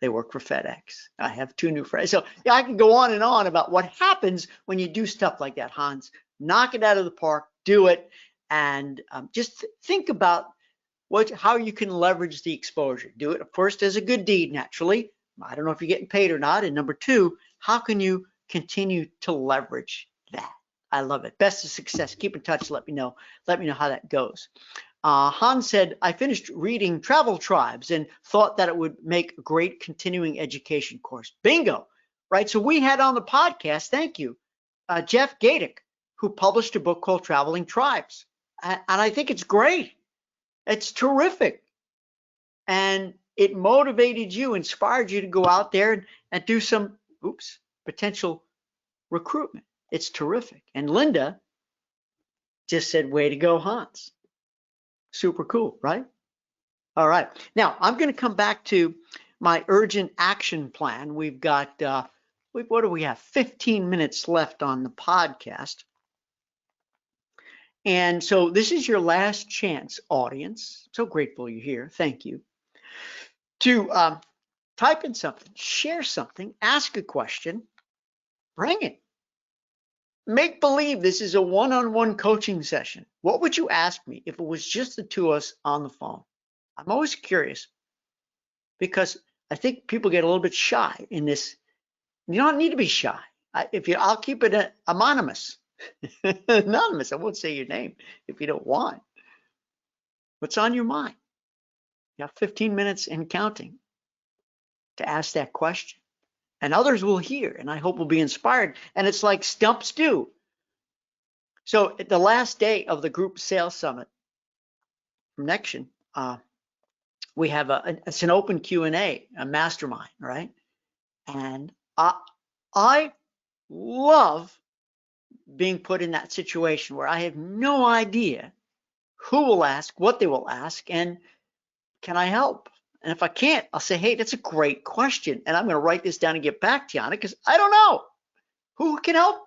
They work for FedEx. I have two new friends. So yeah, I can go on and on about what happens when you do stuff like that, Hans. Knock it out of the park, do it, and just think about how you can leverage the exposure. Do it first as a good deed, naturally. I don't know if you're getting paid or not. And number two, how can you continue to leverage that? I love it. Best of success. Keep in touch. Let me know how that goes. Hans said, I finished reading Travel Tribes and thought that it would make a great continuing education course. Bingo, right? So we had on the podcast, thank you, Jeff Gadick, who published a book called Traveling Tribes. And I think it's great. It's terrific. And it motivated you, inspired you to go out there and do some, potential recruitment. It's terrific. And Linda just said, way to go, Hans. Super cool, right? All right. Now, I'm going to come back to my urgent action plan. We've got, what do we have? 15 minutes left on the podcast. And so this is your last chance, audience. So grateful you're here. Thank you. To type in something, share something, ask a question, bring it. Make believe this is a one-on-one coaching session. What would you ask me if it was just the two of us on the phone? I'm always curious, because I think people get a little bit shy in this. You don't need to be shy. I'll keep it anonymous. Anonymous. I won't say your name if you don't want. What's on your mind? You have 15 minutes and counting to ask that question. And others will hear, and I hope will be inspired. And it's like Stump Stew. So at the last day of the group sales summit from Nexion, we have it's an open Q&A, a mastermind, right? And I love being put in that situation where I have no idea who will ask, what they will ask, and can I help? And if I can't, I'll say, hey, that's a great question. And I'm going to write this down and get back to you on it, because I don't know who can help.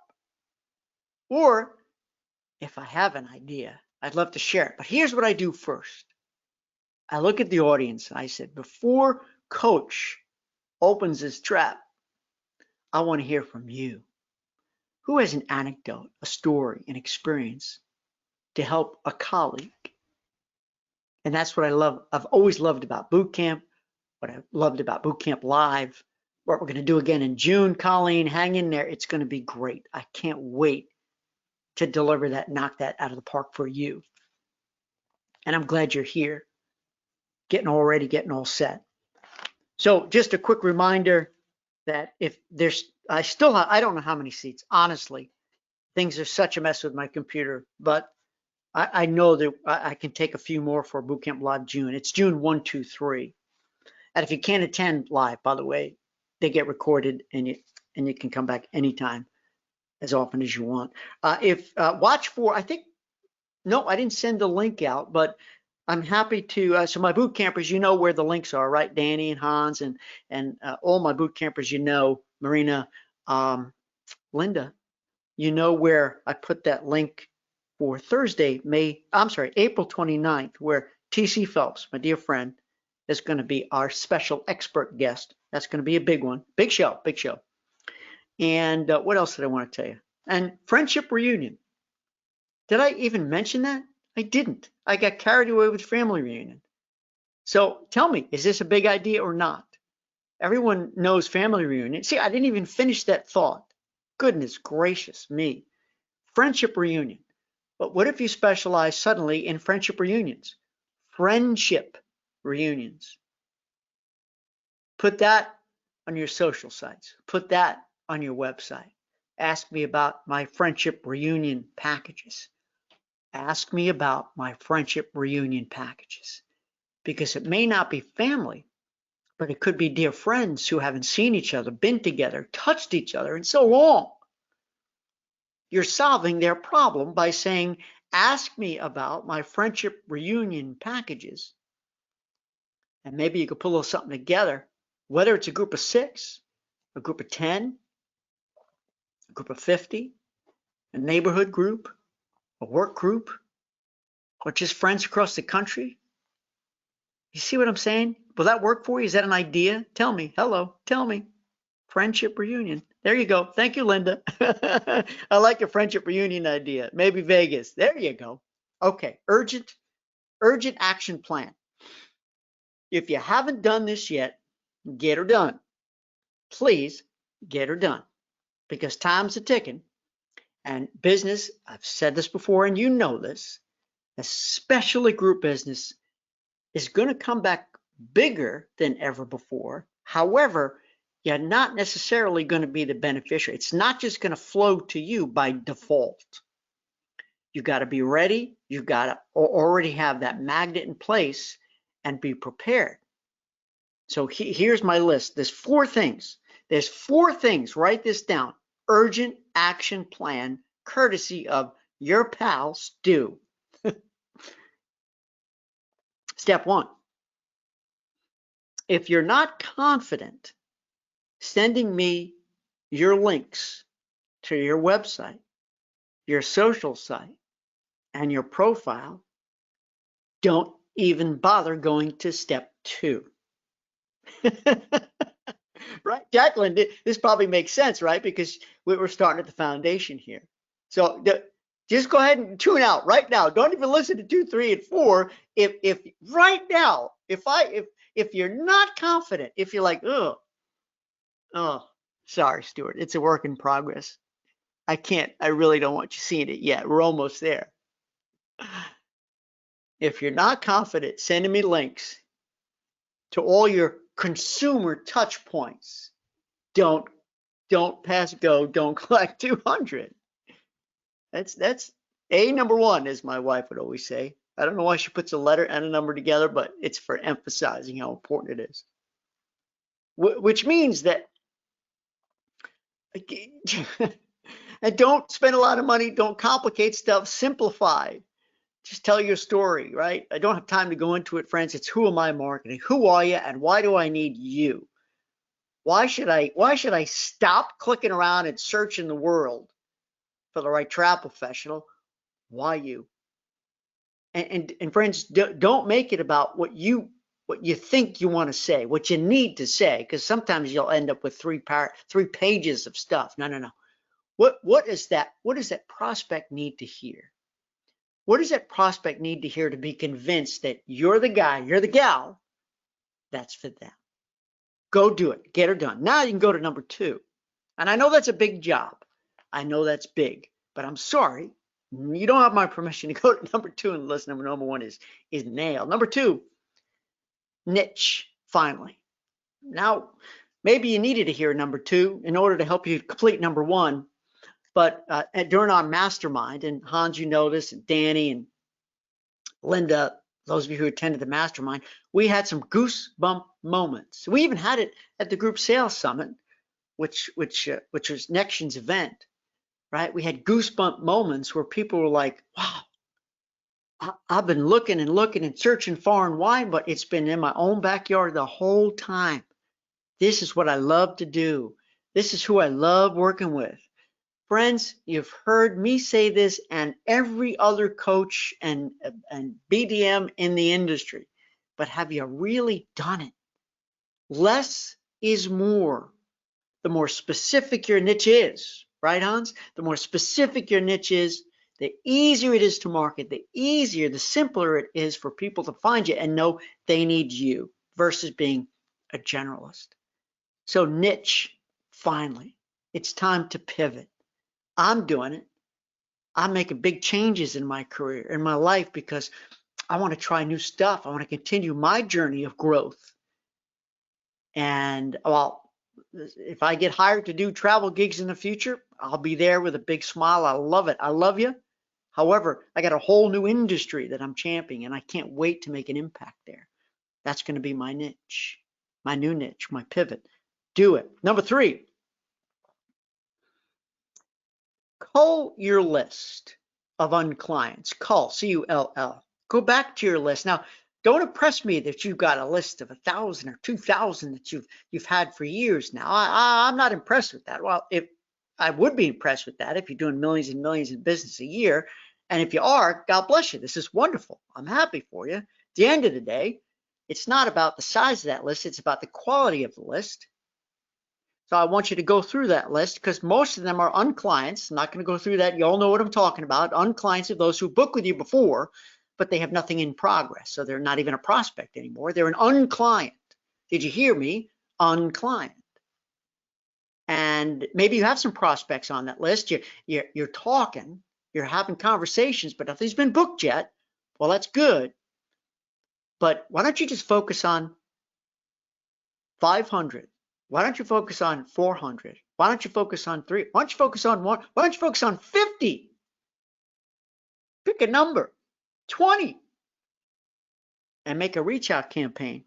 Or if I have an idea, I'd love to share it. But here's what I do first. I look at the audience and I said, before Coach opens his trap, I want to hear from you. Who has an anecdote, a story, an experience to help a colleague? And that's what I love. I've always loved about boot camp, what I loved about boot camp live, what we're going to do again in June. Colleen, hang in there. It's going to be great. I can't wait to deliver that, knock that out of the park for you. And I'm glad you're here, getting all ready, getting all set. So just a quick reminder that if there's, I don't know how many seats, honestly. Things are such a mess with my computer, but I know that I can take a few more for Bootcamp Live June. It's June 1, 2, 3. And if you can't attend live, by the way, they get recorded and you can come back anytime, as often as you want. Watch for, I think, no, I didn't send the link out, but I'm happy to. So my boot campers, you know where the links are, right? Danny and Hans and all my boot campers, you know, Marina, Linda, you know where I put that link for Thursday, April 29th, where TC Phelps, my dear friend, is going to be our special expert guest. That's going to be a big one. Big show, big show. And what else did I want to tell you? And friendship reunion. Did I even mention that? I didn't. I got carried away with family reunion. So tell me, is this a big idea or not? Everyone knows family reunion. See, I didn't even finish that thought. Goodness gracious me. Friendship reunion. But what if you specialize suddenly in friendship reunions? Friendship reunions. Put that on your social sites. Put that on your website. Ask me about my friendship reunion packages. Ask me about my friendship reunion packages. Because it may not be family, but it could be dear friends who haven't seen each other, been together, touched each other in so long. You're solving their problem by saying, ask me about my friendship reunion packages. And maybe you could pull a little something together, whether it's a group of 6, a group of 10, a group of 50, a neighborhood group, a work group, or just friends across the country. You see what I'm saying? Will that work for you? Is that an idea? Tell me. Hello. Tell me. Friendship reunion. There you go. Thank you, Linda. I like a friendship reunion idea. Maybe Vegas. There you go. Okay. Urgent action plan. If you haven't done this yet, get her done. Please get her done, because time's a ticking. And business, I've said this before, and you know this, especially group business, is going to come back bigger than ever before. However, you're not necessarily going to be the beneficiary. It's not just going to flow to you by default. You got to be ready. You got to already have that magnet in place and be prepared. So here's my list. There's 4 things. There's 4 things. Write this down. Urgent action plan, courtesy of your pal, Stu. Step 1. If you're not confident sending me your links to your website, your social site, and your profile, don't even bother going to step 2. Right, Jacqueline, this probably makes sense, right? Because we're starting at the foundation here. So just go ahead and tune out right now. Don't even listen to 2, 3, and 4. If right now, if you're not confident, if you're like, oh, sorry, Stuart, it's a work in progress. I really don't want you seeing it yet. We're almost there. If you're not confident sending me links to all your consumer touch points, don't pass go, don't collect 200. That's A, number 1, as my wife would always say. I don't know why she puts a letter and a number together, but it's for emphasizing how important it is. Which means that, and don't spend a lot of money, don't complicate stuff, simplify. Just tell your story, right? I don't have time to go into it, friends. It's who am I marketing? Who are you, and why do I need you? Why should I stop clicking around and searching the world for the right travel professional? Why you? And friends, don't make it about what you think you want to say, what you need to say, because sometimes you'll end up with 3 pages of stuff. No. What does that prospect need to hear? What does that prospect need to hear to be convinced that you're the guy, you're the gal that's for them? Go do it. Get her done. Now you can go to number 2. And I know that's a big job. I know that's big, but I'm sorry. You don't have my permission to go to number 2 unless number 1 is nailed. Number 2, niche, finally. Now, maybe you needed to hear number 2 in order to help you complete number 1. But during our mastermind, and Hans, you know this, and Danny, and Linda, those of you who attended the mastermind, we had some goosebump moments. We even had it at the Group Sales Summit, which was Nextion's event, right? We had goosebump moments where people were like, wow, I've been looking and searching far and wide, but it's been in my own backyard the whole time. This is what I love to do. This is who I love working with. Friends, you've heard me say this and every other coach and BDM in the industry, but have you really done it? Less is more. The more specific your niche is, right, Hans? The more specific your niche is, the easier it is to market, the easier, the simpler it is for people to find you and know they need you versus being a generalist. So niche, finally, it's time to pivot. I'm doing it. I'm making big changes in my career, in my life, because I want to try new stuff. I want to continue my journey of growth. And well, if I get hired to do travel gigs in the future, I'll be there with a big smile. I love it. I love you. However, I got a whole new industry that I'm championing, and I can't wait to make an impact there. That's going to be my niche, my new niche, my pivot. Do it. Number 3, cull your list of unclients. Cull, C-U-L-L. Go back to your list. Now, don't impress me that you've got a list of 1,000 or 2,000 that you've had for years now. I'm not impressed with that. Well, if I would be impressed with that if you're doing millions and millions in business a year, and if you are, God bless you. This is wonderful. I'm happy for you. At the end of the day, it's not about the size of that list. It's about the quality of the list. So I want you to go through that list because most of them are unclients. I'm not going to go through that. You all know what I'm talking about. Unclients are those who booked with you before, but they have nothing in progress. So they're not even a prospect anymore. They're an unclient. Did you hear me? Unclient. And maybe you have some prospects on that list. You're talking, you're having conversations, but nothing's been booked yet. Well, that's good. But why don't you just focus on 500? Why don't you focus on 400? Why don't you focus on 3? Why don't you focus on 1? Why don't you focus on 50? Pick a number, 20, and make a reach out campaign.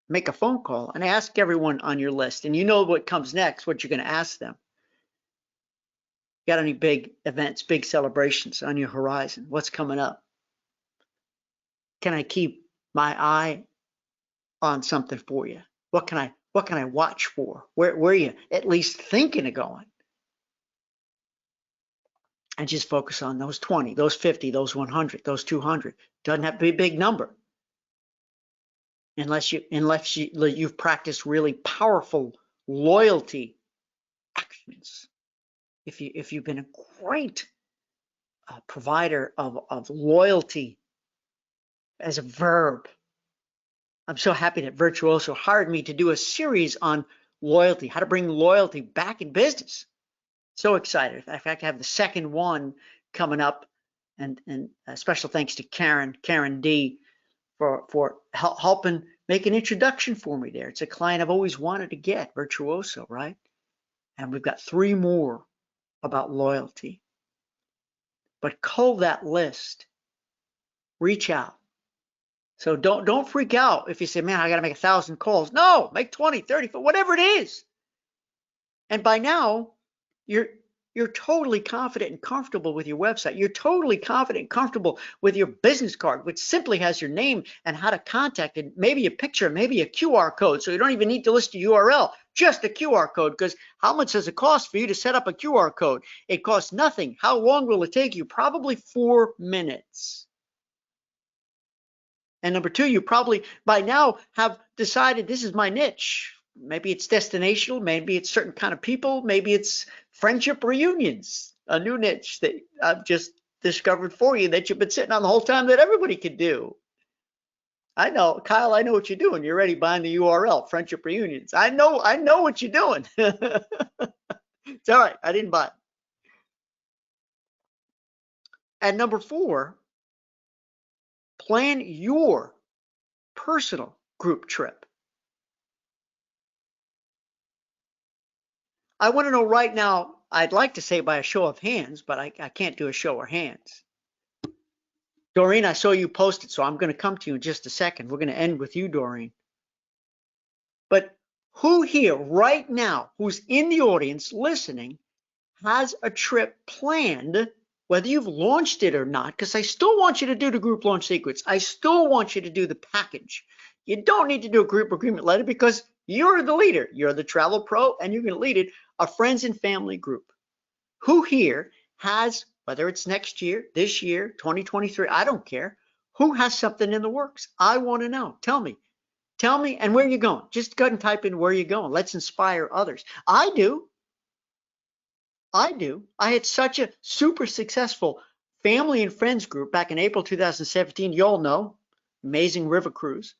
Make a phone call and ask everyone on your list. And you know what comes next, what you're going to ask them. Got any big events, big celebrations on your horizon? What's coming up? Can I keep my eye on something for you? What can I watch for? Where are you at least thinking of going? And just focus on those 20, those 50, those 100, those 200. Doesn't have to be a big number. Unless you've practiced really powerful loyalty actions. If you've been a great provider of loyalty as a verb. I'm so happy that Virtuoso hired me to do a series on loyalty, how to bring loyalty back in business. So excited. In fact, I have the second one coming up, and special thanks to Karen D, for helping make an introduction for me there. It's a client I've always wanted to get, Virtuoso, right? And we've got 3 more about loyalty. But cull that list. Reach out. So don't freak out if you say, man, I got to make 1,000 calls. No, make 20, 30, whatever it is. And by now, you're totally confident and comfortable with your website. You're totally confident and comfortable with your business card, which simply has your name and how to contact it, maybe a picture, maybe a QR code. So you don't even need to list a URL, just a QR code, because how much does it cost for you to set up a QR code? It costs nothing. How long will it take you? Probably 4 minutes. And number 2, you probably by now have decided this is my niche. Maybe it's destinational, maybe it's certain kind of people, maybe it's friendship reunions, a new niche that I've just discovered for you that you've been sitting on the whole time that everybody could do. I know, Kyle, I know what you're doing. You're already buying the URL, friendship reunions. I know what you're doing. It's all right, I didn't buy it. And number 4, plan your personal group trip. I want to know right now, I'd like to say by a show of hands, but I can't do a show of hands. Doreen, I saw you posted, so I'm going to come to you in just a second. We're going to end with you, Doreen. But who here right now, who's in the audience listening, has a trip planned, whether you've launched it or not? Because I still want you to do the group launch sequence. I still want you to do the package. You don't need to do a group agreement letter because you're the leader. You're the travel pro, and you're going to lead it, a friends and family group. Who here has, whether it's next year, this year, 2023, I don't care, who has something in the works? I want to know. Tell me, and where you're going. Just go ahead and type in where you're going. Let's inspire others. I do. I had such a super successful family and friends group back in April 2017. You all know, amazing river cruise.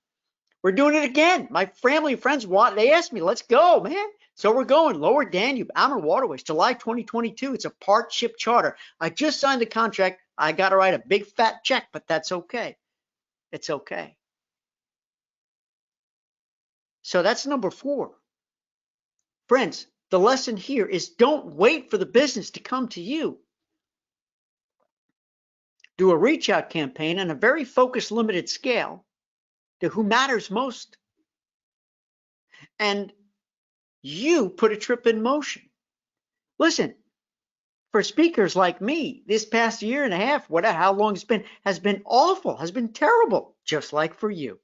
We're doing it again. My family and friends they asked me, let's go, man. So we're going Lower Danube, Amur Waterways, July 2022. It's a part ship charter. I just signed the contract. I got to write a big fat check, but that's okay. It's okay. So that's number 4. Friends, the lesson here is don't wait for the business to come to you. Do a reach out campaign on a very focused, limited scale to who matters most. And you put a trip in motion. Listen, for speakers like me, this past year and a half, how long it's been, has been awful, has been terrible, just like for you.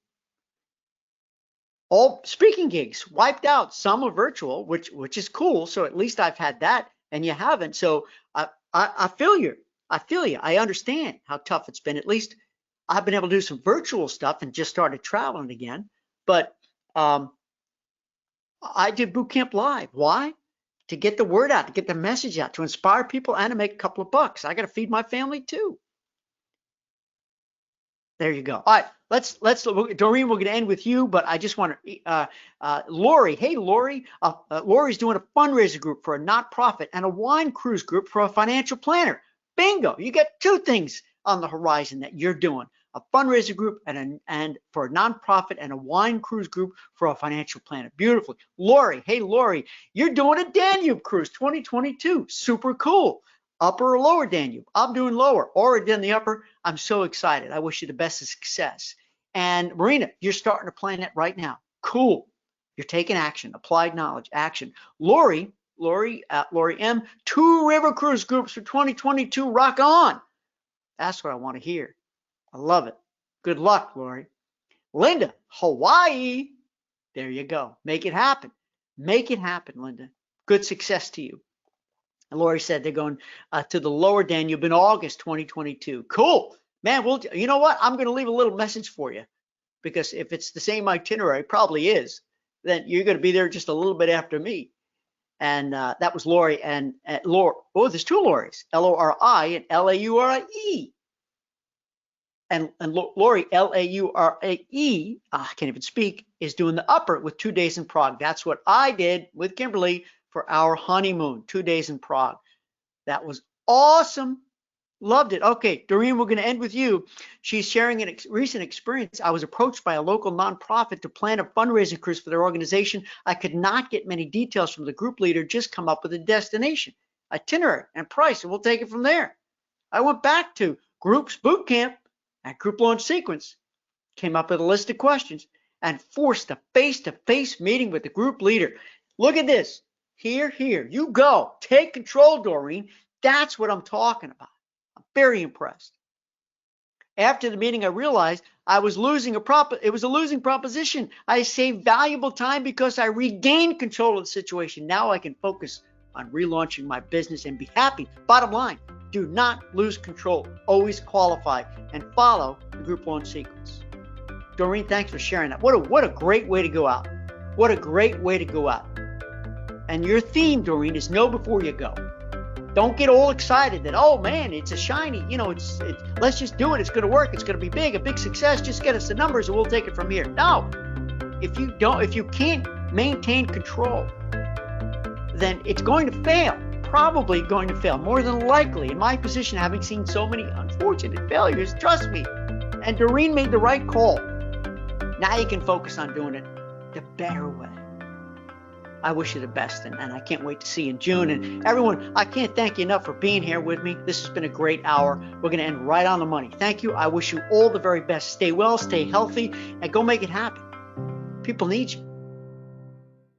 All speaking gigs wiped out. Some are virtual, which is cool. So at least I've had that, and you haven't. So I feel you. I understand how tough it's been. At least I've been able to do some virtual stuff and just started traveling again. But I did boot camp live. Why? To get the word out, to get the message out, to inspire people, and to make a couple of bucks. I got to feed my family too. There you go. All right, let's Doreen, we're going to end with you, but I just want to Lori. Hey, Lori. Lori's doing a fundraiser group for a nonprofit and a wine cruise group for a financial planner. Bingo! You get 2 things on the horizon that you're doing: a fundraiser group and for a nonprofit, and a wine cruise group for a financial planner. Beautifully. Lori, hey, Lori, you're doing a Danube cruise 2022. Super cool. Upper or lower Danube? I'm doing lower. Already done the upper. I'm so excited. I wish you the best of success. And Marina, you're starting to plan it right now. Cool. You're taking action. Applied knowledge. Action. Lori M. 2 river cruise groups for 2022. Rock on. That's what I want to hear. I love it. Good luck, Lori. Linda, Hawaii. There you go. Make it happen. Make it happen, Linda. Good success to you. And Lori said they're going to the lower Danube in August 2022. Cool. Man, you know what? I'm going to leave a little message for you, because if it's the same itinerary, probably is, then you're going to be there just a little bit after me. And that was Lori and Lori. Oh, there's 2 Loris, Lori and Laurae. And Lori, Laurae, I can't even speak, is doing the upper with 2 days in Prague. That's what I did with Kimberly for our honeymoon, 2 days in Prague. That was awesome. Loved it. Okay, Doreen, we're going to end with you. She's sharing a recent experience. I was approached by a local nonprofit to plan a fundraising cruise for their organization. I could not get many details from the group leader, just come up with a destination, itinerary, and price, and we'll take it from there. I went back to Groups Boot Camp and Group Launch Sequence, came up with a list of questions, and forced a face-to-face meeting with the group leader. Look at this. Here, you go. Take control, Doreen. That's what I'm talking about. I'm very impressed. After the meeting, I realized it was a losing proposition. I saved valuable time because I regained control of the situation. Now I can focus on relaunching my business and be happy. Bottom line, do not lose control. Always qualify and follow the group launch sequence. Doreen, thanks for sharing that. What a great way to go out. What a great way to go out. And your theme, Doreen, is know before you go. Don't get all excited that, oh man, it's a shiny, it's let's just do it. It's going to work. It's going to be big, a big success. Just get us the numbers and we'll take it from here. No, if you can't maintain control, then it's going to fail. Probably going to fail. More than likely, in my position, having seen so many unfortunate failures, trust me. And Doreen made the right call. Now you can focus on doing it the better way. I wish you the best, and I can't wait to see you in June. And everyone, I can't thank you enough for being here with me. This has been a great hour. We're going to end right on the money. Thank you. I wish you all the very best. Stay well, stay healthy, and go make it happen. People need you.